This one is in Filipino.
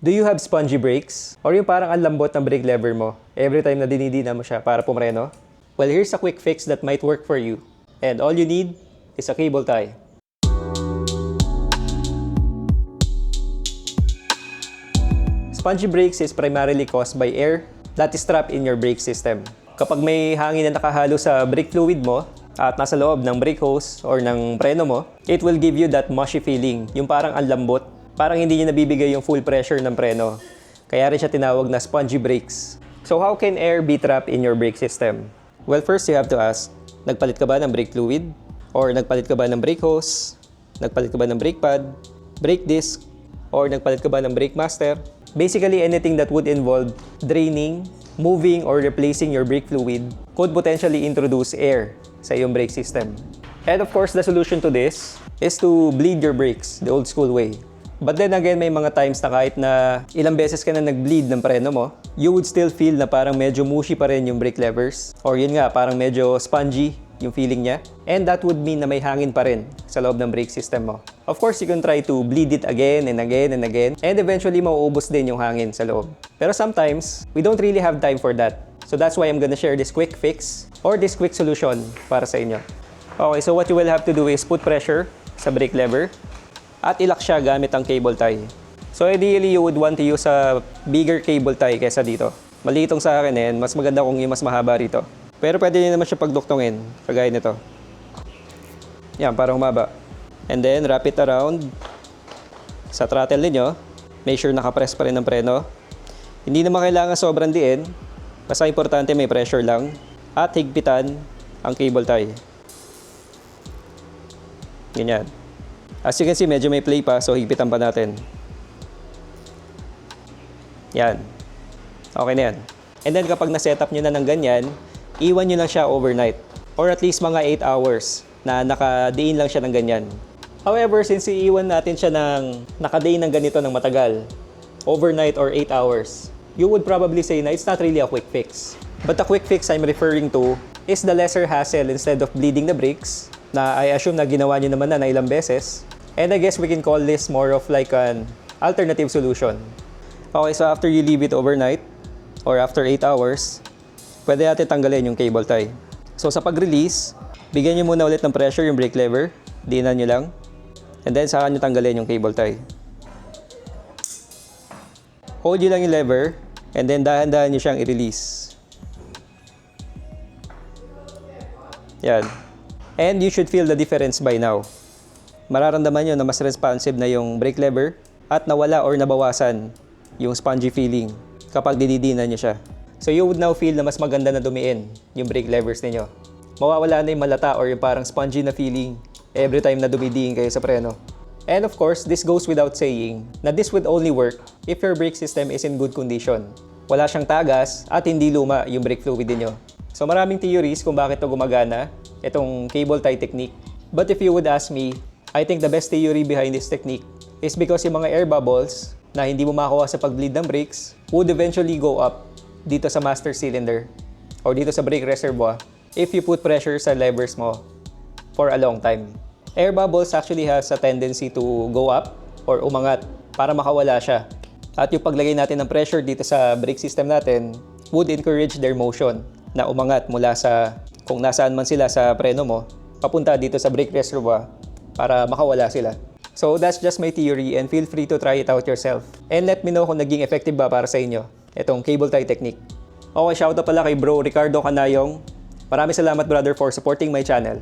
Do you have spongy brakes? Or yung parang ang lambot ng brake lever mo every time na dinidina mo siya para pumreno? Well, here's a quick fix that might work for you. And all you need is a cable tie. Spongy brakes is primarily caused by air that is trapped in your brake system. Kapag may hangin na nakahalo sa brake fluid mo at nasa loob ng brake hose or ng preno mo, it will give you that mushy feeling, yung parang ang lambot. Parang hindi niya nabibigay yung full pressure ng preno. Kaya rin siya tinawag na spongy brakes. So how can air be trapped in your brake system? Well, first you have to ask, nagpalit ka ba ng brake fluid? Or nagpalit ka ba ng brake hose? Nagpalit ka ba ng brake pad? Brake disc? Or nagpalit ka ba ng brake master? Basically, anything that would involve draining, moving, or replacing your brake fluid could potentially introduce air sa iyong brake system. And of course, the solution to this is to bleed your brakes the old school way. But then again, may mga times na kahit na ilang beses ka na nag-bleed ng preno mo, you would still feel na parang medyo mushy pa rin yung brake levers. Or yun nga, parang medyo spongy yung feeling niya. And that would mean na may hangin pa rin sa loob ng brake system mo. Of course, you can try to bleed it again and again and again. And eventually, mauubos din yung hangin sa loob. Pero sometimes, we don't really have time for that. So that's why I'm gonna share this quick fix or this quick solution para sa inyo. Okay, so what you will have to do is put pressure sa brake lever at ilock siya gamit ang cable tie. So ideally, you would want to use a bigger cable tie kaysa dito. Maliitong sa akin mas maganda kung yung mas mahaba rito. Pero pwede din naman siya pagduktongin, kagaya nito. Yan, para humaba. And then, wrap it around sa throttle ninyo. Make sure nakapress pa rin ang preno. Hindi naman kailangan sobrang diin. Basta importante may pressure lang. At higpitan ang cable tie. Ganyan. As you can see, medyo may play pa, so higpitan pa natin. Yan. Okay na yan. And then kapag na-setup nyo na ng ganyan, iwan nyo lang siya overnight. Or at least mga 8 hours na nakadiin lang siya ng ganyan. However, since iiwan natin siya ng nakadiin ng ganito ng matagal, overnight or 8 hours, you would probably say na it's not really a quick fix. But the quick fix I'm referring to is the lesser hassle instead of bleeding the brakes, na I assume na ginawa nyo naman na ilang beses. And I guess we can call this more of like an alternative solution. Okay, so after you leave it overnight, or after 8 hours, pwede natin tanggalin yung cable tie. So sa pag-release, bigyan nyo muna ulit ng pressure yung brake lever, diinan nyo lang, and then saka nyo tanggalin yung cable tie. Hold nyo lang yung lever, and then dahan-dahan nyo siyang i-release. Yan. And you should feel the difference by now. Mararamdaman nyo na mas responsive na yung brake lever at nawala or nabawasan yung spongy feeling kapag dididinan nyo siya. So you would now feel na mas maganda na dumiin yung brake levers ninyo. Mawawala na yung malata or yung parang spongy na feeling every time na dumidiin kayo sa preno. And of course, this goes without saying na this would only work if your brake system is in good condition. Wala siyang tagas at hindi luma yung brake fluid niyo. So maraming theories kung bakit ito gumagana, itong cable tie technique. But if you would ask me, I think the best theory behind this technique is because yung mga air bubbles na hindi mo makuha sa pag-bleed ng brakes would eventually go up dito sa master cylinder or dito sa brake reservoir if you put pressure sa levers mo for a long time. Air bubbles actually has a tendency to go up or umangat para makawala siya. At yung paglagay natin ng pressure dito sa brake system natin would encourage their motion na umangat mula sa kung nasaan man sila sa preno mo papunta dito sa brake reservoir para makawala sila. So that's just my theory and feel free to try it out yourself. And let me know kung naging effective ba para sa inyo itong cable tie technique. Okay, shoutout pala kay Bro Ricardo Canayong. Maraming salamat brother for supporting my channel.